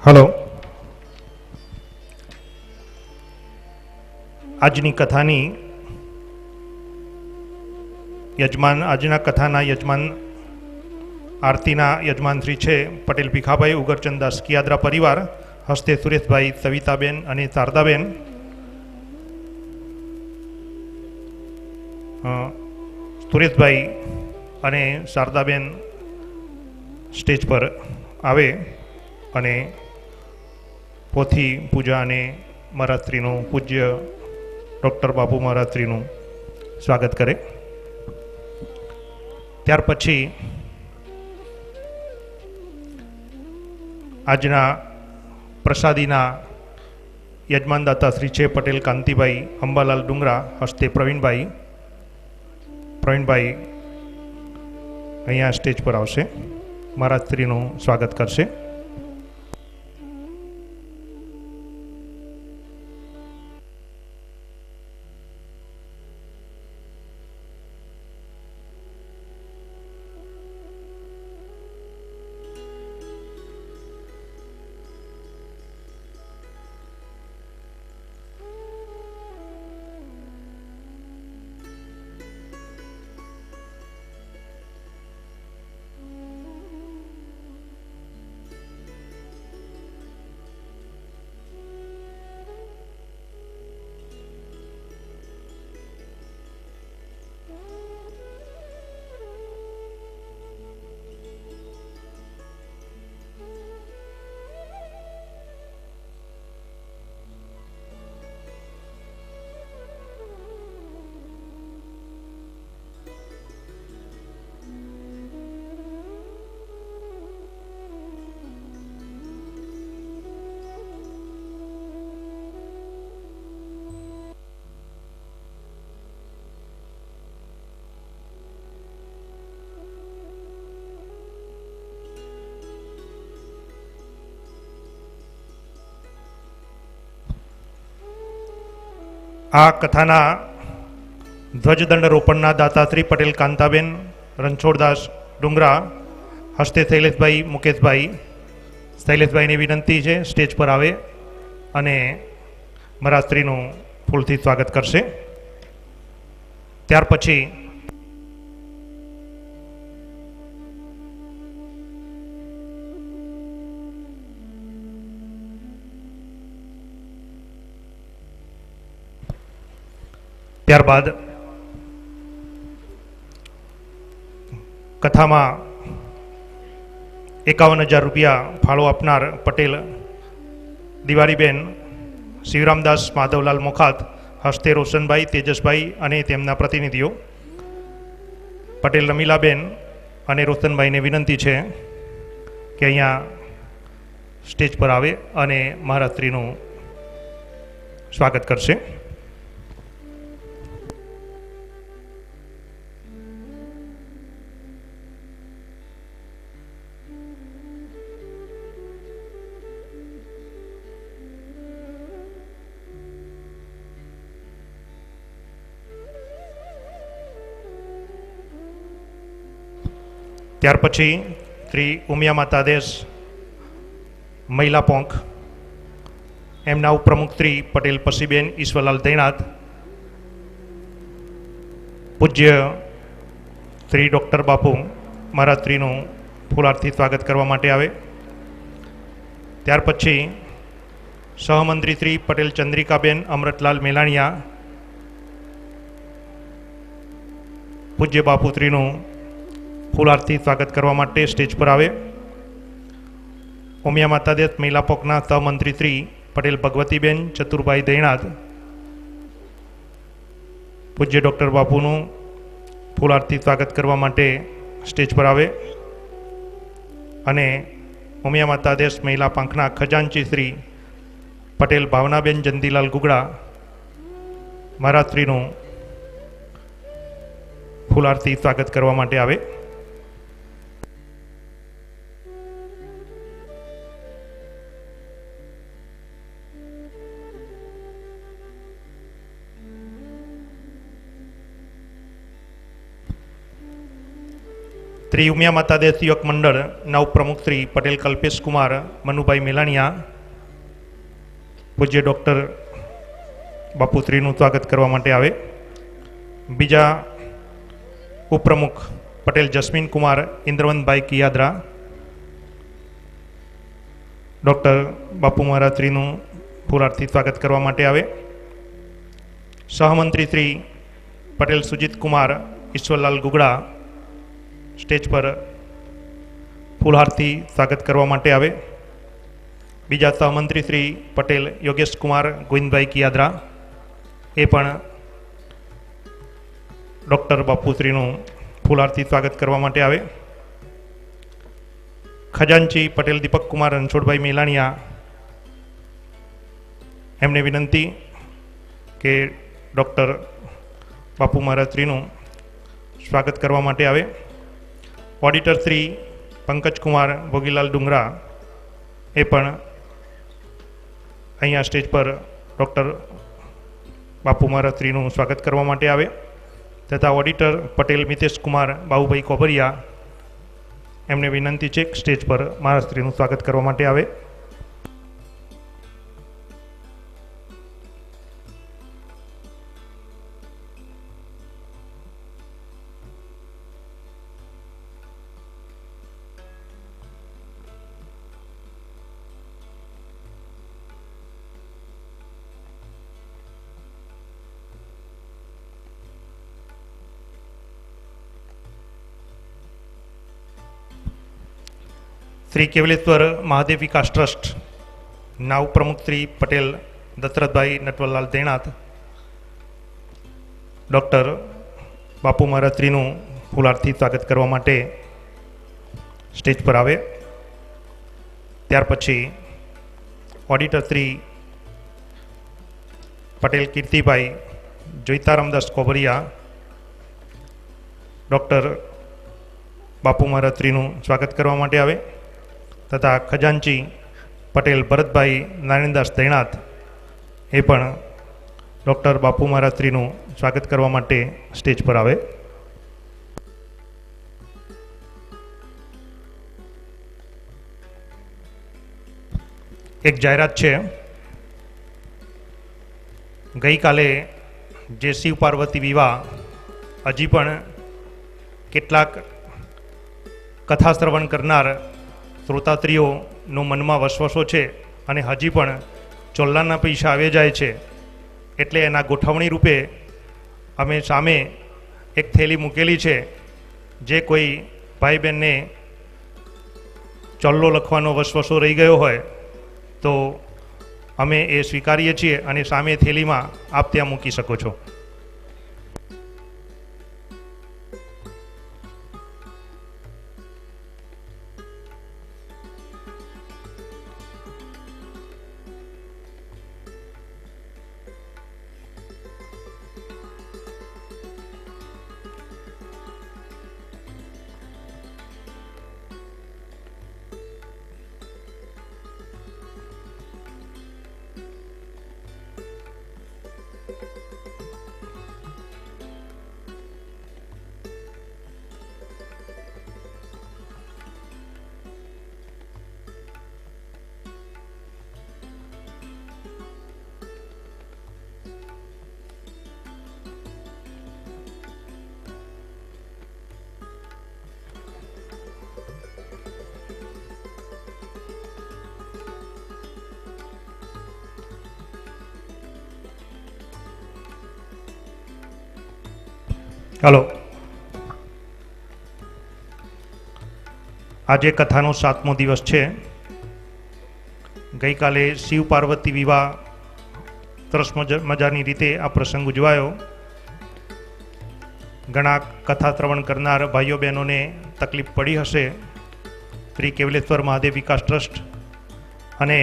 Hello. આજની કથાની આજના કથાના યજમાન આરતીના યજમાન શ્રી છે પટેલ ભીખાભાઈ ઉગરચંદાસ કિયાદરા પરિવાર, હસ્તે સુરેશભાઈ, સવિતાબેન અને શારદાબેન. સુરેશભાઈ અને શારદાબેન સ્ટેજ પર આવે અને પોથી પૂજા અને મહારાજશ્રીનું, પૂજ્ય ડૉક્ટર બાપુ મહારાજશ્રીનું સ્વાગત કરે. ત્યાર પછી આજના પ્રસાદીના યજમાનદાતા શ્રી છે પટેલ કાંતિભાઈ અંબાલાલ ડુંગરા, હસ્તે પ્રવીણભાઈ અહીંયા સ્ટેજ પર આવશે, મહારાજશ્રીનું સ્વાગત કરશે. આ કથાના ધ્વજદંડ રોપણના દાતા શ્રી પટેલ કાંતાબેન રણછોડદાસ ડુંગરા, હસ્તે શૈલેષભાઈ મુકેશભાઈ. શૈલેષભાઈની વિનંતી છે સ્ટેજ પર આવે અને મહારાજશ્રીનું ફૂલથી સ્વાગત કરશે. ત્યાર પછી ત્યારબાદ કથામાં 51,000 રૂપિયા ફાળો આપનાર પટેલ દિવાળીબેન શિવરામદાસ માધવલાલ મોખાત, હસ્તે રોશનભાઈ, તેજસભાઈ અને તેમના પ્રતિનિધિઓ. પટેલ રમીલાબેન અને રોશનભાઈને વિનંતી છે કે અહીંયા સ્ટેજ પર આવે અને મહારાજશ્રીનું સ્વાગત કરશે. ત્યાર પછી શ્રી ઉમિયા માતાદેશ મહિલા પોંખ, એમના ઉપપ્રમુખ શ્રી પટેલ પસીબેન ઈશ્વરલાલ દૈનાથ, પૂજ્ય શ્રી ડૉક્ટર બાપુ મહારાજશ્રીનું ફૂલહારથી સ્વાગત કરવા માટે આવે. ત્યાર પછી સહમંત્રી શ્રી પટેલ ચંદ્રિકાબેન અમૃતલાલ મેલાણીયા, પૂજ્ય બાપુશ્રીનું ફૂલહારથી સ્વાગત કરવા માટે સ્ટેજ પર આવે. ઉમિયા માતાદેશ મહિલા પોકના સહમંત્રી શ્રી પટેલ ભગવતીબેન ચતુરભાઈ દૈણાદ, પૂજ્ય ડૉક્ટર બાપુનું ફૂલહારથી સ્વાગત કરવા માટે સ્ટેજ પર આવે. અને ઉમિયા માતાદેશ મહિલા પાંખના ખજાનચી શ્રી પટેલ ભાવનાબેન જંદીલાલ ગુગડા, મહારાજશ્રીનું ફૂલહારથી સ્વાગત કરવા માટે આવે. શ્રી ઉમિયા માતા દેશ યુવક મંડળ ના ઉપપ્રમુખ શ્રી પટેલ કલ્પેશ કુમાર મનુભાઈ મેલાણીયા પૂજ્ય ડૉક્ટર બાપુશ્રીનું સ્વાગત કરવા માટે આવે. બીજા ઉપપ્રમુખ પટેલ જસ્મીન કુમાર ઇન્દ્રવંતભાઈ કિયાદરા ડૉક્ટર બાપુ મહારાજશ્રીનું ફૂલહારથી સ્વાગત કરવા માટે આવે. સહમંત્રી શ્રી પટેલ સુજીત કુમાર ઈશ્વરલાલ ગુગડા સ્ટેજ પર ફૂલહારથી સ્વાગત કરવા માટે આવે. બીજા સહમંત્રી શ્રી પટેલ યોગેશ કુમાર ગોવિંદભાઈ કિયાદરા એ પણ ડૉક્ટર બાપુશ્રીનું ફૂલહારથી સ્વાગત કરવા માટે આવે. ખજાનચી પટેલ દીપક કુમાર રણછોડભાઈ મેલાણીયા એમને વિનંતી કે ડૉક્ટર બાપુ મહારાજશ્રીનું સ્વાગત કરવા માટે આવે. ઓડિટર શ્રી પંકજકુમાર ભોગીલાલ ડુંગરા એ પણ અહીંયા સ્ટેજ પર ડૉક્ટર બાપુ મહારાજશ્રીનું સ્વાગત કરવા માટે આવે. તથા ઓડિટર પટેલ મિતેશ કુમાર બાબુભાઈ કોબરિયા એમને વિનંતી છે સ્ટેજ પર મહારાજશ્રીનું સ્વાગત કરવા માટે આવે. શ્રી કેવલેશ્વર મહાદેવ વિકાસ ટ્રસ્ટ ના ઉપપ્રમુખ શ્રી પટેલ દશરથભાઈ નટવરલાલ દેણાત ડૉક્ટર બાપુ મહારાજશ્રીનું ફૂલહારથી સ્વાગત કરવા માટે સ્ટેજ પર આવે. ત્યાર પછી ઓડિટર શ્રી પટેલ કીર્તિભાઈ જોઈતારામદાસ કોબરિયા ડૉક્ટર બાપુ મહારાજશ્રીનું સ્વાગત કરવા માટે આવે. તથા ખજાનચી પટેલ ભરતભાઈ નારાયણદાસ દેણાત એ પણ ડૉક્ટર બાપુ મહારાજશ્રીનું સ્વાગત કરવા માટે સ્ટેજ પર આવે. એક જાહેરાત છે. ગઈકાલે જે શિવ પાર્વતી વિવાહ હજી પણ કેટલાક કથા શ્રવણ કરનાર શ્રોતાત્રીઓનો મનમાં વસવસો છે અને હજી પણ ચોલ્લાના પૈસા આવી જાય છે. એટલે એના ગોઠવણી રૂપે અમે સામે એક થેલી મૂકેલી છે. જે કોઈ ભાઈ બહેનને ચોલ્લો લખવાનો વસવસો રહી ગયો હોય તો અમે એ સ્વીકારીએ છીએ અને સામે થેલીમાં આપ ત્યાં મૂકી શકો છો. હલો, આજે કથાનો 7મો દિવસ છે. ગઈકાલે શિવ પાર્વતી વિવાહ સરસ મજાની રીતે આ પ્રસંગ ઉજવાયો. ઘણા કથા શ્રવણ કરનાર ભાઈઓ બહેનોને તકલીફ પડી હશે. શ્રી કેવલેશ્વર મહાદેવ વિકાસ ટ્રસ્ટ અને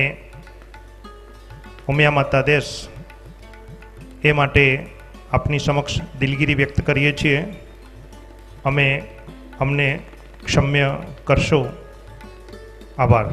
ઉમિયા માતા દેશ એ માટે આપની સમક્ષ દિલગીરી વ્યક્ત કરીએ છીએ. અમને ક્ષમ્ય કરશો. આભાર.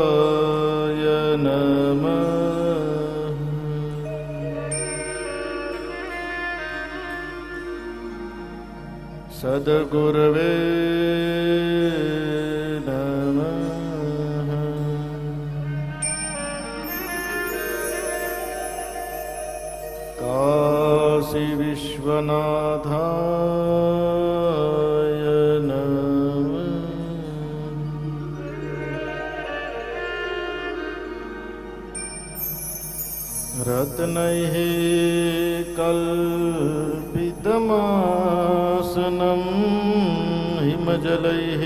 केवलेश्वराय नमः। सद्गुरवे नमः। काशी विश्वनाथाय नमः। रत्नैः कल्पितमासनं हिमजलैः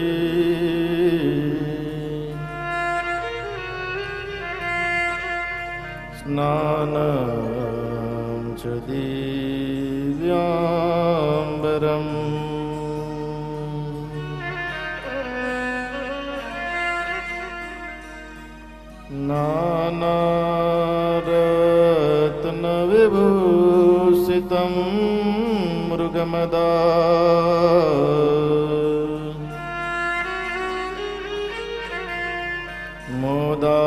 स्नानं च दिव्याम्बरम् नानारत्नविभूषितं मृगमदा मोदान्कितं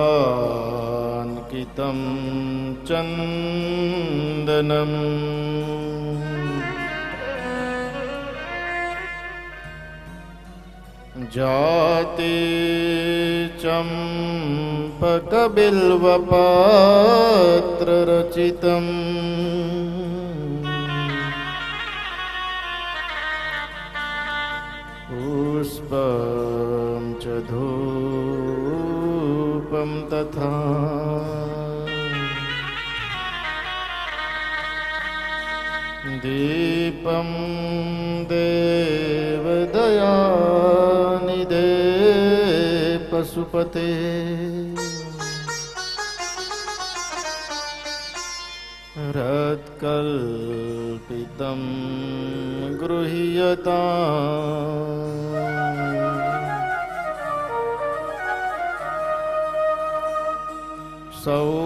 चन्दनम् जाते चम्पकबिल्वपत्ररचितम् पुष्पं च धूपं तथा दीपं देवदयानिधे पशुपते रत्कल्पितं गृह्यताम्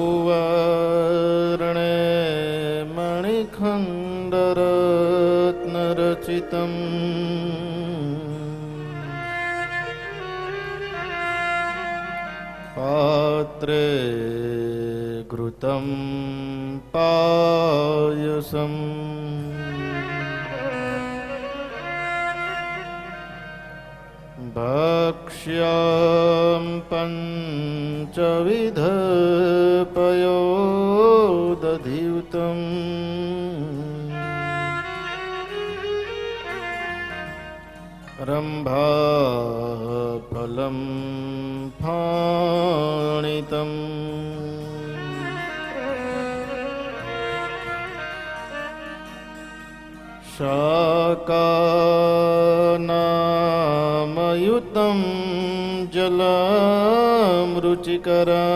सौवर्णे मणिखण्डरत्नरचितम् पात्रे घृतं पायसम् भक्ष्यं पञ्चविधपयोदधियुतम् रम्भाफलं फाणितम् शाकानामयुतं जलं रुचिकरम्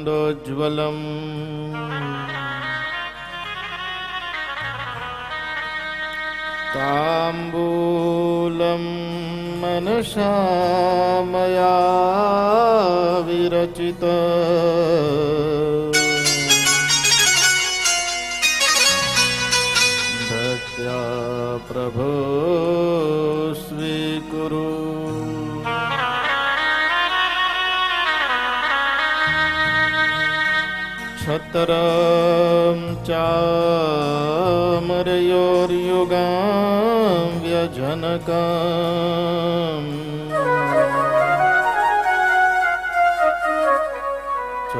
कर्पूरखण्डोज्ज्वलम् ताम्बूलं मनसा मया विरचित भक्त्या प्रभो स्वीकुरु। छत्रं चामरयोर्युगां व्यजनकम् च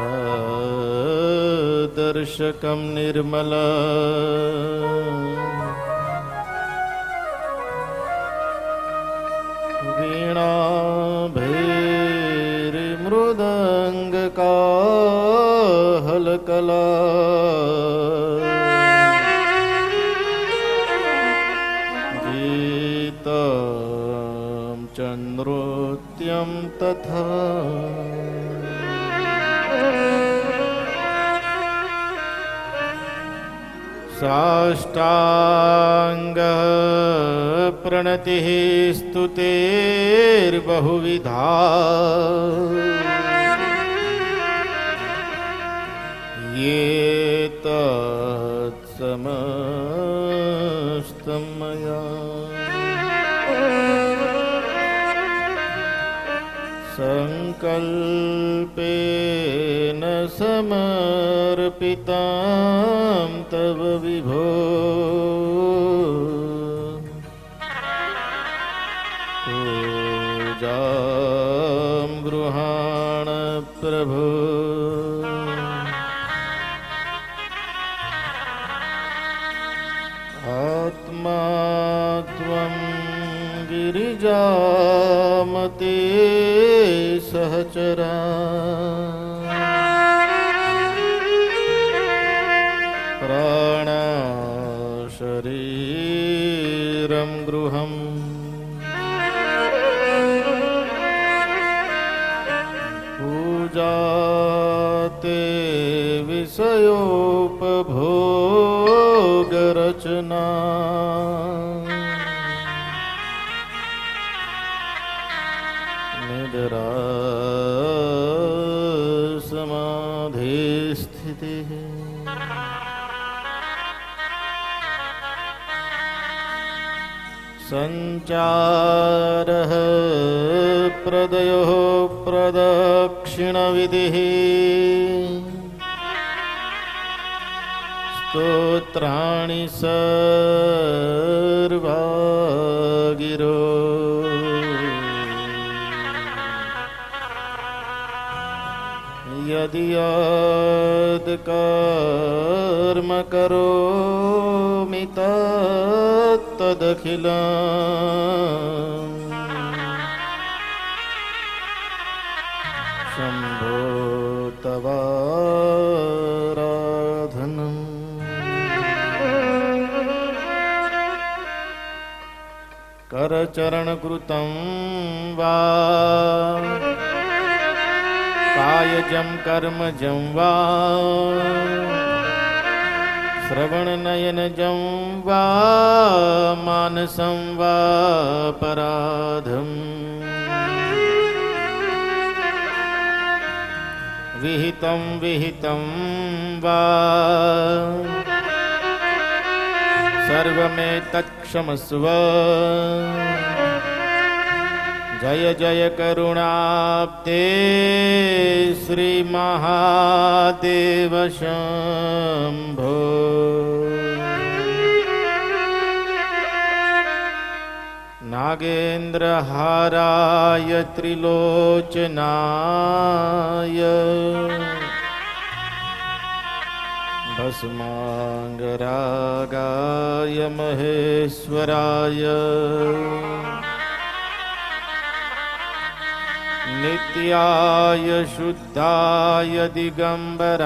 दर्शकं निर्मल वीणा भैर्मृदङ्गकाहलक कला गीतं चन्द्रोत्यं तथा साष्टांगः प्रणतिः स्तुतेर्बहुविधा ये तत्समस्तं मया संकल्पेन समर्पितां तव विभो पूजां गृहाण प्रभो आत्मा त्वं गिरिजामते सहचरा प्राणा शरीरं गृहम् पूजाते विषयोपभोगरचना निद्रा समाधि स्थितिः संचारः प्रदयोः प्रदक्षिणविधिः स्तोत्राणि सर्वा गिरो यदि कर्म करोमि तदखिलम् शम्भो तवाराधनम् करचरणकृतं वा कायजं कर्मजं वा श्रवणनयनजं वा मानसं वा पराधम् विहितं विहितं वा सर्वमेतत्क्षमस्व जय जय करुणाब्दे श्री महादेव शंभो नागेन्द्रहाराय त्रिलोचनाय भस्मांगरागाय महेश्वराय नित्याय शुद्धाय दिगंबराय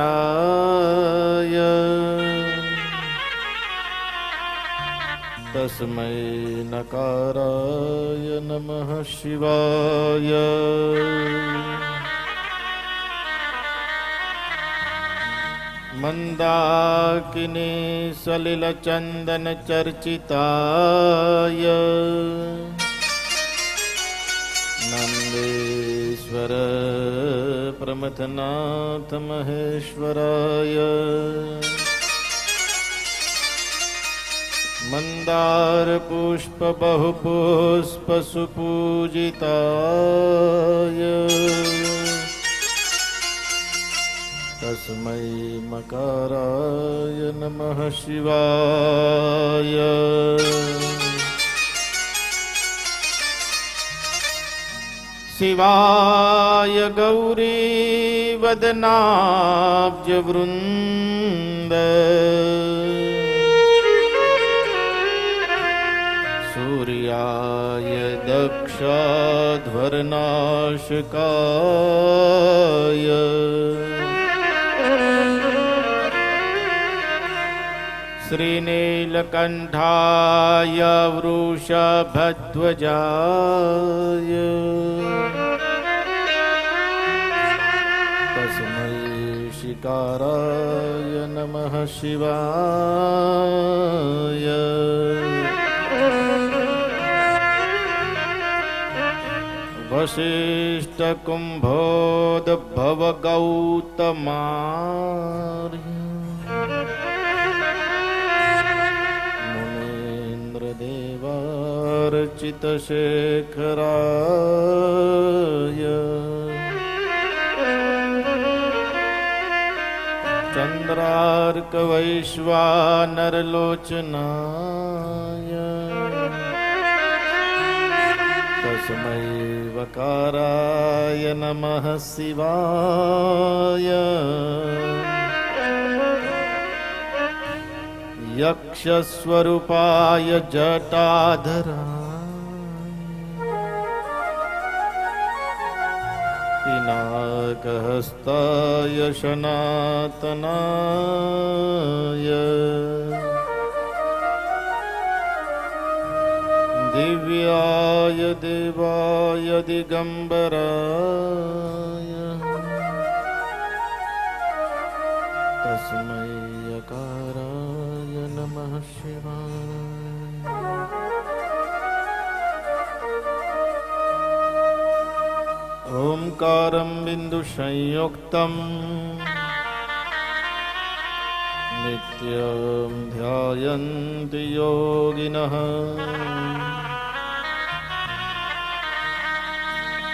तस्मै नकाराय नमः शिवाय मंदाकिनी सलिलचंदन चर्चिताय नंदेश्वर प्रमथनाथ महेश्वराय मंदार पुष्प बहुपुष्प सुपूजिताय तस्मै मकाराय नमः शिवाय शिवाय गौरी वदनाब्ज वृंद सूर्याय दक्षाध्वरनाशकाय श्रीनीलकण्ठाय वृषभध्वजाय तस्मै शिकाराय नमः शिवाय वसिष्ठकुम्भोद्भवगौतमार्य मुनीन्द्रदेवार्चितशेखराय चन्द्रार्कवैश्वानरलोचनाय तस्मै वकाराय नमः शिवाय यक्षस्वरूपाय जटाधराय पिनाकहस्ताय सनातनाय दिव्याय देवाय दिगंबराय तस्मै यकाराय नमः शिवाय ओंकारं बिन्दुसंयुक्तं नित्यं ध्यायन्ति योगिनः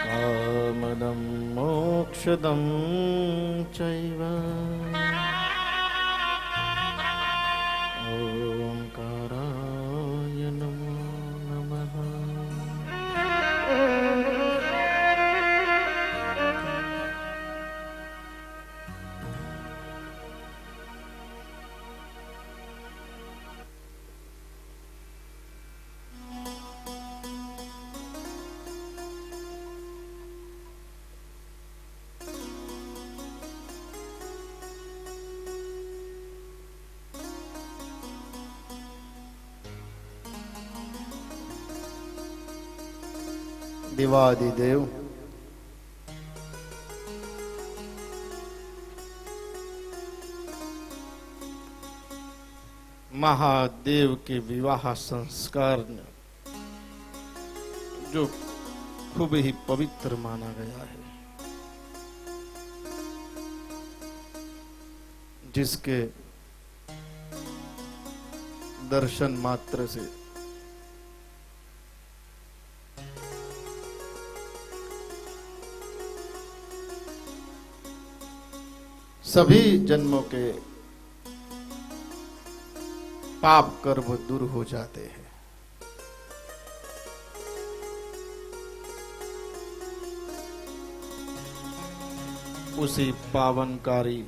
कामदं मोक्षदं चैव ओंकाराय नमो नमः। देवादिदेव महादेव के विवाह संस्कार ने जो खूब ही पवित्र माना गया है, जिसके दर्शन मात्र से सभी जन्मों के पाप कर्म दूर हो जाते हैं। उसी पावनकारी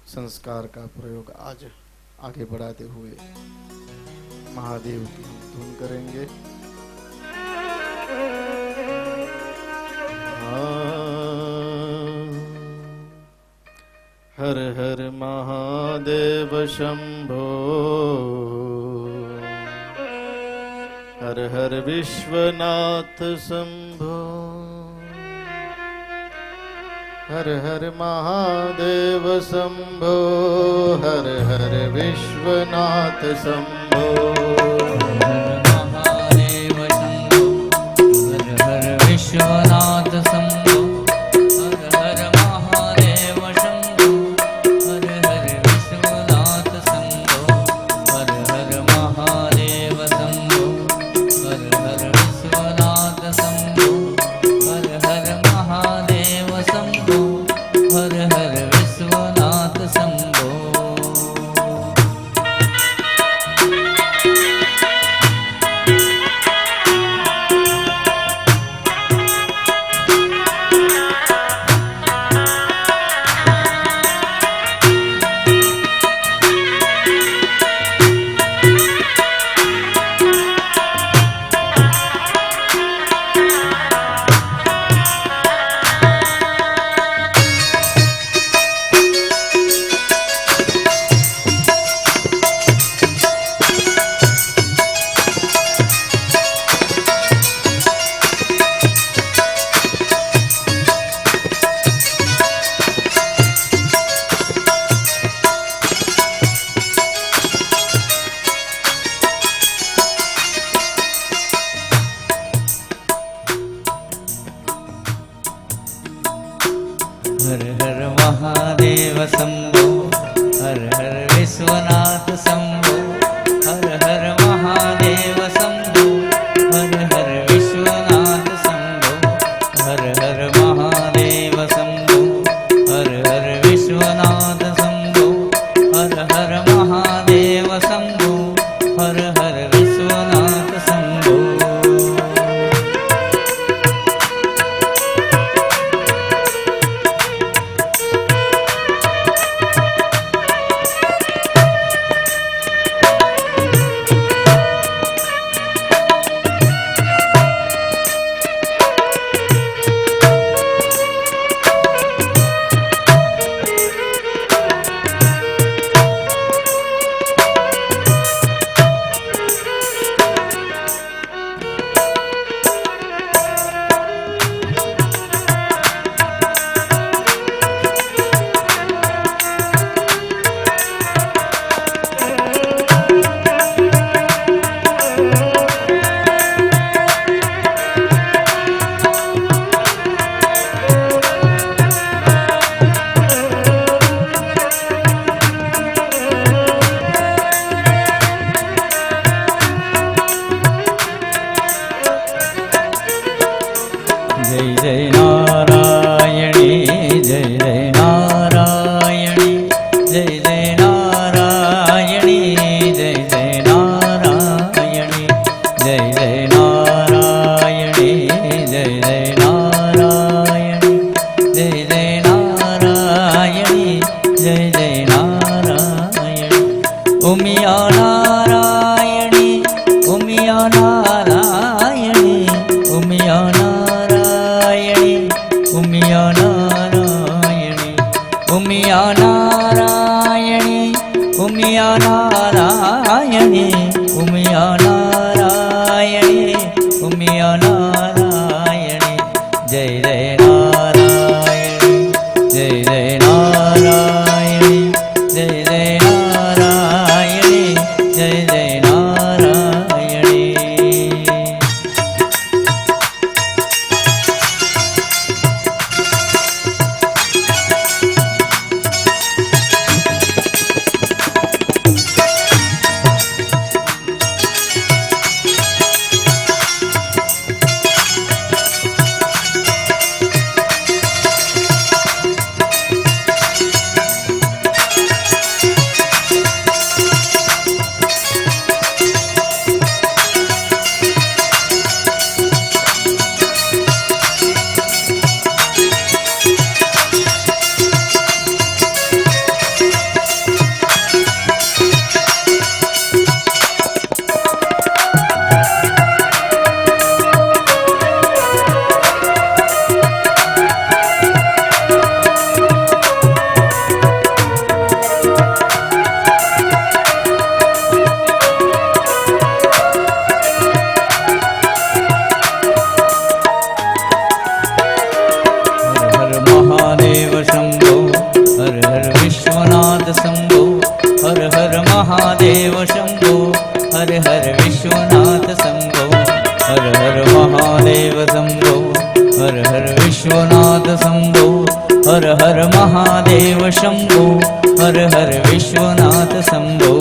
संस्कार का प्रयोग आज आगे बढ़ाते हुए महादेव की धुन करेंगे। हर हर महादेव शंभो, हर हर विश्वनाथ शंभो, हर हर महादेव शंभो, हर हर विश्वनाथ शंभो। महादेव शंभो, हर हर विश्वनाथ शंभो, हर हर महादेव शंभो, हर हर विश्वनाथ शंभो, हर हर महादेव शंभो, हर हर विश्वनाथ शंभो, हर हर महादेव शंभो, हर हर विश्वनाथ शंभो। હર હર મહાદેવ શંભો હર હર વિશ્વનાથ શંભો હર હર મહાદેવ શંભો હર હર વિશ્વનાથ શંભો હર હર મહાદેવ શંભો હર હર વિશ્વનાથ શંભો હર હર મહાદેવ શંભો હર હર વિશ્વનાથ શંભો. જય જય નારાયણી જય જય નારાયણી જય જય નારાયણી જય જય નારાયણી જય જય નારાયણી જય જય નારાયણી જય જય નારાયણી જય જય નારાયણી ઉમિયા નારાયણી ઉમિયા નારાયણી ઉમિયા નારાયણી ઉમિયા નારાયણી ઉમિયા નારાયણી ઉમિયા નારાયણી ઉમિયા નારાયણી ઉમિયા નારાયણી જય જય નારાયણી જય જય નારાયણી જય જય નારાયણી જય જય નારાયણી. हर हर महादेव शंभो हर हर विश्वनाथ शंभो हर हर महादेव शंभो हर हर विश्वनाथ शंभो हर हर महादेव शंभो हर हर विश्वनाथ शंभो.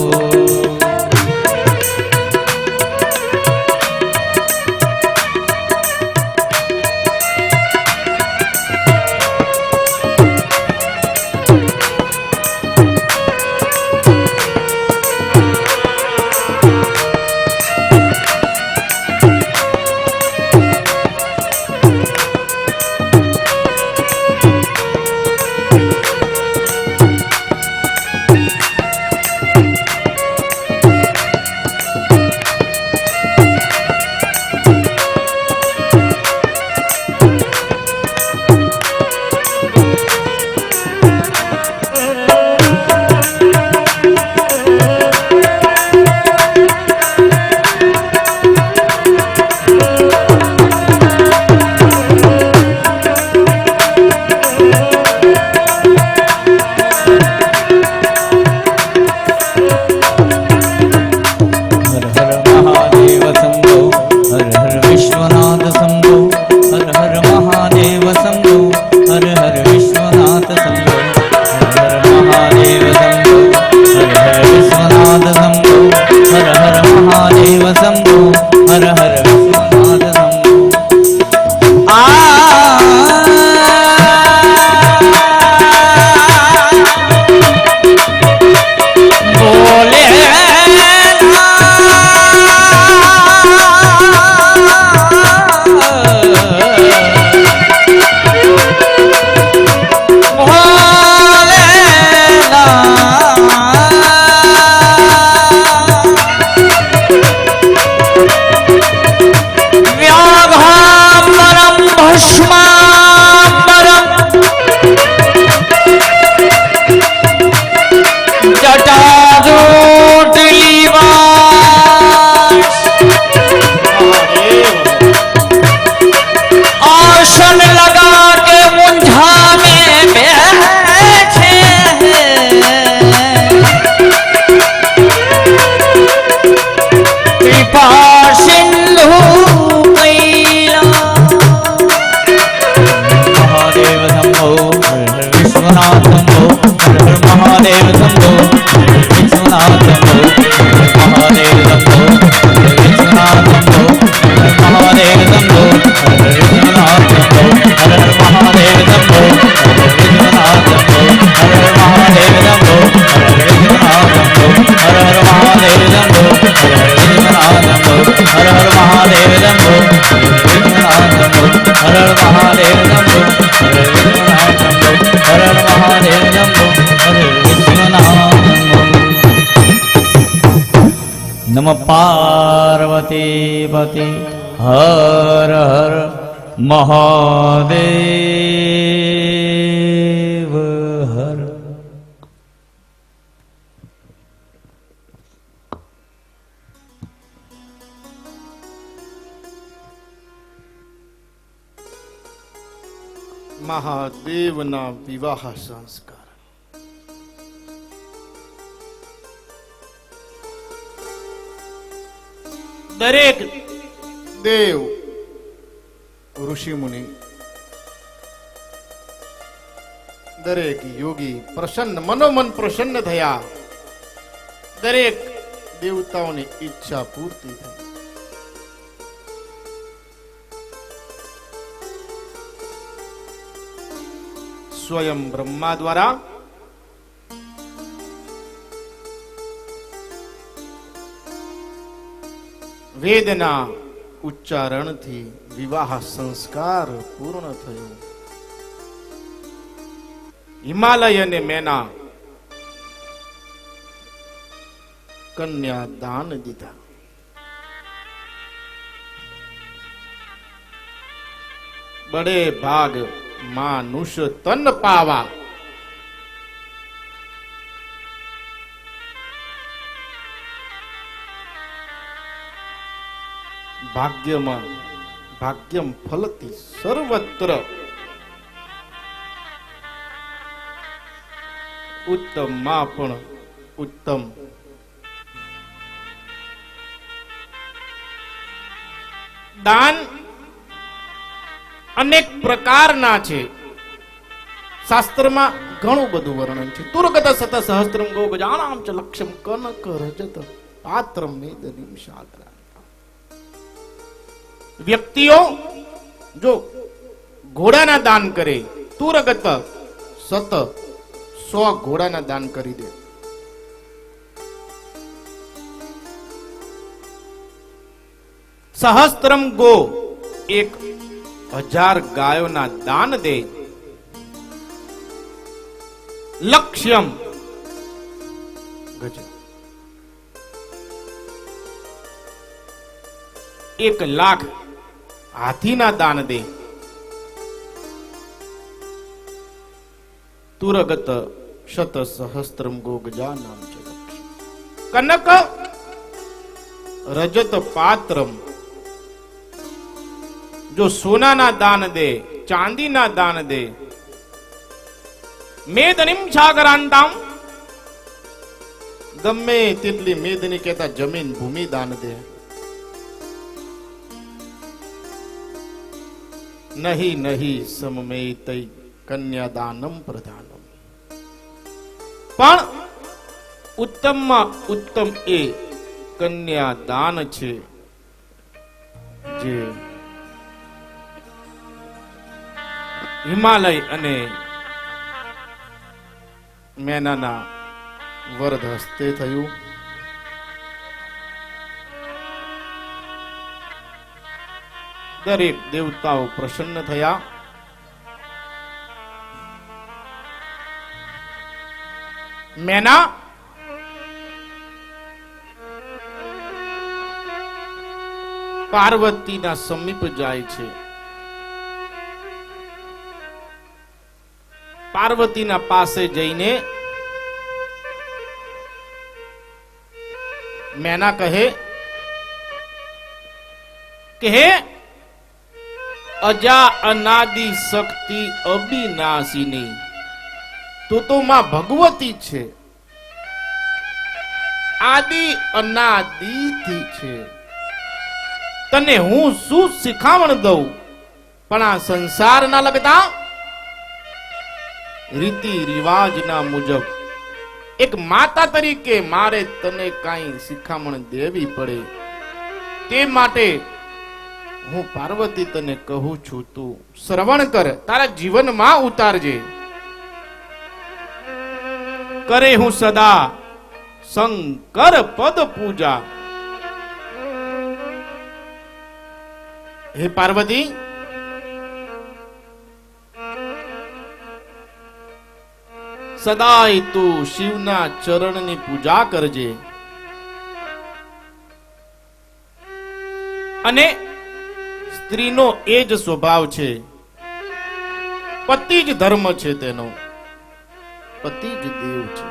હર હર મહાદેવ શંભો હરે વિશ્વનાથ શંભો હર હર મહાદેવ શંભો હરે વિશ્વનાથ નમ પાર્વતી પતિ હર હર મહાદેવ હર મહાદેવના વિવાહ સંસ્કાર. દરેક દેવ ઋષિ મુનિ, દરેક યોગી પ્રસન્ન, મનોમન પ્રસન્ન થયા. દરેક દેવતાઓની ઈચ્છા પૂર્તિ થઈ. સ્વયં બ્રહ્મા દ્વારા વેદના ઉચ્ચારણથી વિવાહ સંસ્કાર પૂર્ણ થયો. હિમાલય અને મેના કન્યા દાન દીધા. બડે ભાગ માનુષ તન પાવા. ભાગ્યમાં ભાગ્યમ ફલતી સર્વત્ર. ઉત્તમ માં પણ ઉત્તમ. દાન અનેક પ્રકારના છે. શાસ્ત્રમાં ઘણું બધું વર્ણન છે. તુર્ગત સત સહસ્ત્રમ ગો ગજાનામ ચ લક્ષ્યમ કનક રજત પાત્રમ મેદનીમ સાગરા. વ્યક્તિઓ જો ઘોડાના દાન કરે, તુરગત સત 100 ઘોડાના દાન કરી દે. સહસ્ત્રમ ગો 1000 ગાયોના દાન દે. લક્ષ્યમ ગજ 1,00,000 હાથીના દાન દે. તુરગત શત સહસ્ત્રમ ગો ગજાનામ ચ કનક રજત પાત્રમ. જો સોનાના દાન દે, ચાંદીના દાન દે. મેદનીમ સાગરાંતામ, ગમે તેટલી મેદની કહેતા જમીન ભૂમિ દાન દે. નહીં નહીં સમમેતૈ કન્યાદાનમ પ્રધાનમ. પણ ઉત્તમમાં ઉત્તમ એ કન્યાદાન છે, જે હિમાલય અને મેનાના વરદ હસ્તે થયું. દરેક દેવતાઓ પ્રસન્ન થયા. મેના પાર્વતીના સમીપ જાય છે. પાર્વતીના પાસે જઈને મેના કહે કે હે અજા અનાદિ શક્તિ અબિનાશિની, તું તો માં ભગવતી છે, આદિ અનાદિથી છે. તને હું શું શીખામણ દઉં? પણ આ સંસાર ના લગતા રીતિ રિવાજના મુજબ એક માતા તરીકે મારે તને કાંઈ શિખામણ દેવી પડે. તે માટે હું પાર્વતી તને કહું છું, તું શ્રવણ કર, તારા જીવનમાં ઉતારજે. કરે હું સદા શંકર પદ પૂજા. હે પાર્વતી, સદાય તું શિવના ચરણની પૂજા કરજે. અને સ્ત્રીનો એ જ સ્વભાવ છે, પતિ જ ધર્મ છે તેનો, પતિ જ દેવ છે.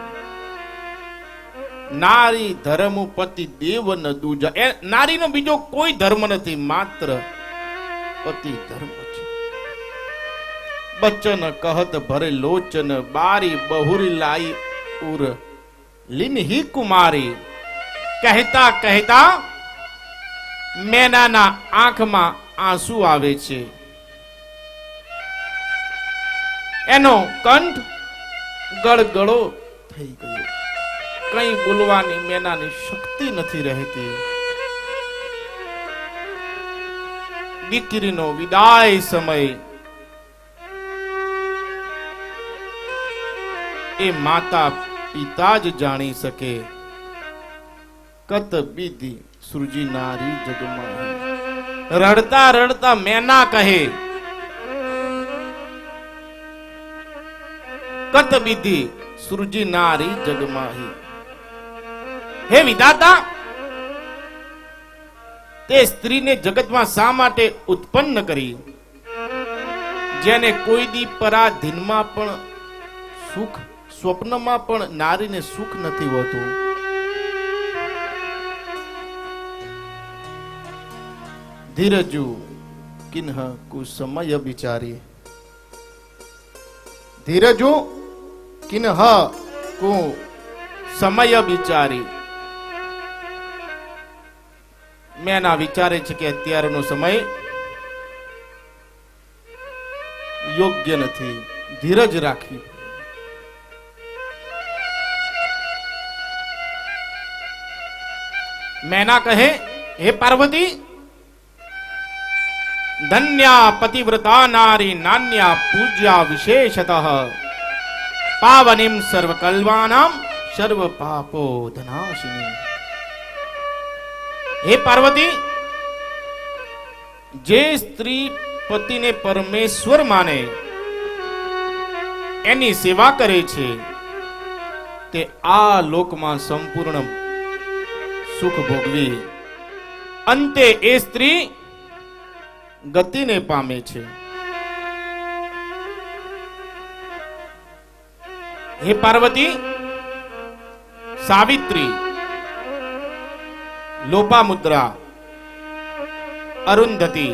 નારી ધર્મ પતિ દેવ ન દૂજા. એ નારીનો બીજો કોઈ ધર્મ નથી, માત્ર પતિ ધર્મ છે. બચન કહત ભરે લોચન, બારી બહુરી લાઈ ઉર લીનહી કુમારી. કહેતા કહેતા મેનાના આંખમાં આંસુ આવે છે. એનો કંઠ ગળગળો થઈ ગયો. કઈ બોલવાની મેનાની શક્તિ નથી રહેતી. દીકરીનો વિદાય સમય એ માતા પિતા જ જાણી શકે. કત બીધી સૃજી નારી જગમાં. રડતા રડતા મેના કહે, કત બીધી સૃજી નારી જગમાહી. હે વિધાતા, તે સ્ત્રીને જગતમાં શા માટે ઉત્પન્ન કરી, જેને કોઈ દી પરાધીનમાં પણ સુખ, સ્વપ્નમાં પણ નારીને સુખ નથી હોતું. ધીરજુ કિન્હ કુ સમય બિચારી. ધીરજુ કિન્હ કુ સમય બિચારી. મેના વિચારે છે કે અત્યારનો સમય યોગ્ય નથી, ધીરજ રાખવી. મેના કહે, હે પાર્વતી, ધન્યા પતિવ્રતા નારી નાન્યા પૂજ્યા વિશેષતઃ પાવનીમ સર્વકલ્વાનામ સર્વ પાપો ધનાશિની. હે પાર્વતી, જે સ્ત્રી પતિને પરમેશ્વર માને, એની સેવા કરે છે, તે આ લોકમાં સંપૂર્ણ સુખ ભોગવી અંતે એ સ્ત્રી ગતિને પામે છે. હે પાર્વતી, સાવિત્રી, લોપામુદ્રા, અરુંધતી,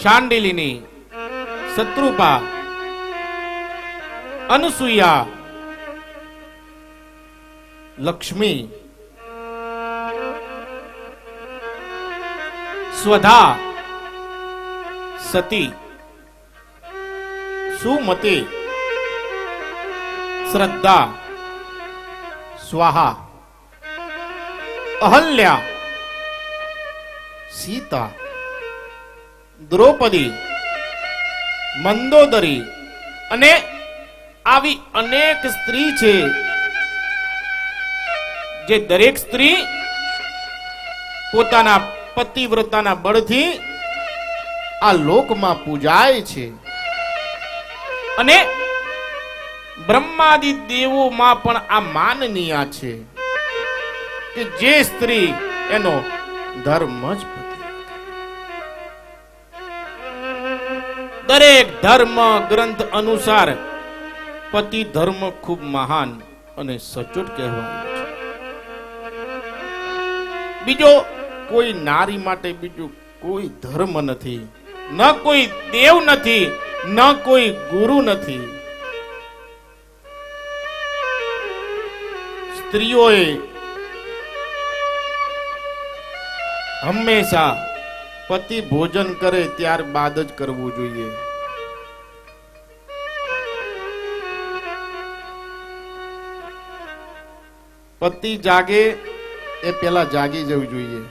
શાંડિલિની, શત્રુપા, અનુસુયા, લક્ષ્મી, સ્વધા, સતી, સુમતી, શ્રદ્ધા, સ્વાહા, અહલ્યા, સીતા, દ્રૌપદી, મંદોદરી અને આવી અનેક સ્ત્રી છે, જે દરેક સ્ત્રી પોતાના પતિવ્રતાના બળથી આ લોકમાં પૂજાય છે. અને બ્રહ્માદિ દેવોમાં પણ આ માનનીય છે કે જે સ્ત્રી એનો ધર્મ જ પતિ. દરેક ધર્મ ગ્રંથ અનુસાર પતિ ધર્મ ખૂબ મહાન અને સચોટ કહેવાય છે. બીજો કોઈ નારી માટે બીજું કોઈ ધર્મ નથી, ન કોઈ દેવ નથી, ન કોઈ ગુરુ નથી. સ્ત્રીઓએ હંમેશા પતિ ભોજન કરે ત્યારબાદ જ કરવું જોઈએ. પતિ જાગે એ પેલા જાગી જવું જોઈએ.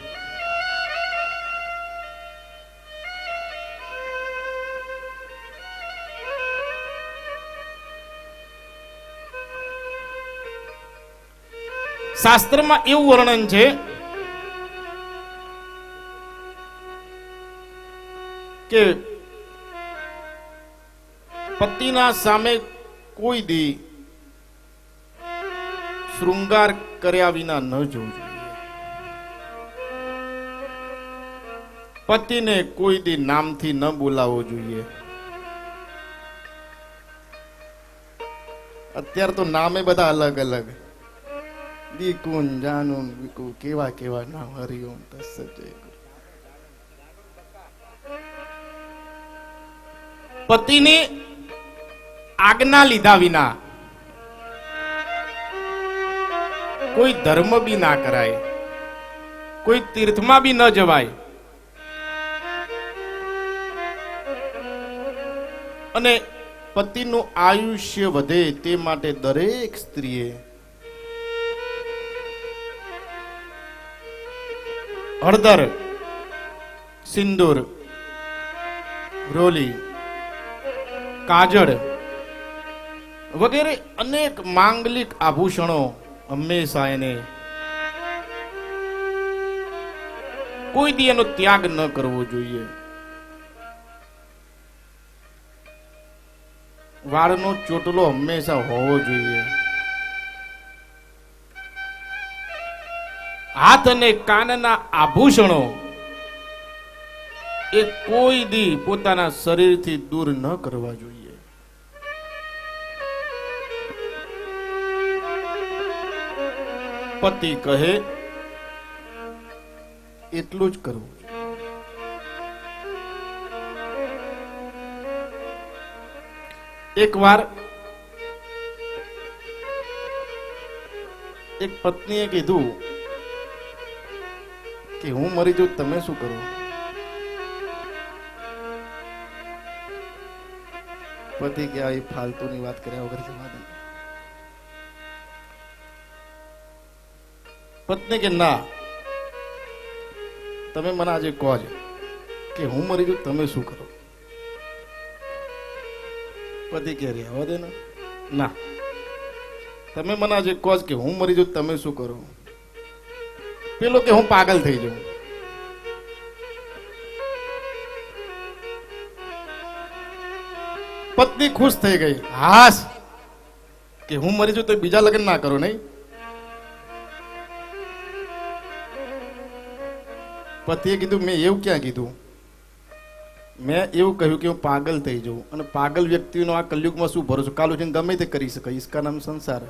શાસ્ત્રમાં એવું વર્ણન છે કે પતિના સામે કોઈ દી શૃંગાર કર્યા વિના ન જવું જોઈએ. પતિને કોઈ દી નામથી ન બોલાવવો જોઈએ. અત્યારે તો નામે બધા અલગ અલગ, દીકુન જાનુન વિકુ, કેવા કેવા નામ, હરિઓમ તસ્સત જય ગુરુ. પતિની આજ્ઞા લીધા વિના કોઈ ધર્મ બી ના કરાય, કોઈ તીર્થમાં બી ન જવાય. અને પતિનું આયુષ્ય વધે તે માટે દરેક સ્ત્રીએ હળદર, સિંદૂર, રોલી, કાજળ વગેરે અનેક માંગલિક આભૂષણો હંમેશા એને કોઈ દી એનો ત્યાગ ન કરવો જોઈએ. વાળનો ચોટલો હંમેશા હોવો જોઈએ. હાથ અને કાનના આભૂષણો એ કોઈ દી પોતાના શરીરથી દૂર ન કરવા જોઈએ. પતિ કહે એટલું જ કરવું. એક વાર એક પત્નીએ કીધું કે હું મરી જાઉં તમે શું કરો? પતિ કે આ ફાલતુની વાત કર્યા વગર જવા દે. પત્ની કે ના, તમે મને આજે કહો છો કે હું મરી જાઉં તમે શું કરો? પતિ કે રહેવા દે ને. ના, તમે મને આજે કહો કે હું મરી જાઉં તમે શું કરો? પેલો કે હું પાગલ થઈ જાઉં. પત્ની ખુશ થઈ ગઈ. હાસ કે હું મરી જાઉં તો બીજા લગ્ન ના કરો નહીં. પતિએ કીધું મેં એવું ક્યાં કીધું? મેં એવું કહ્યું કે હું પાગલ થઈ જાઉં. અને પાગલ વ્યક્તિનો આ કલયુગમાં શું ભરોસો? કાલ ઉઠીને ગમે તે કરી શકે. इसका નામ સંસાર.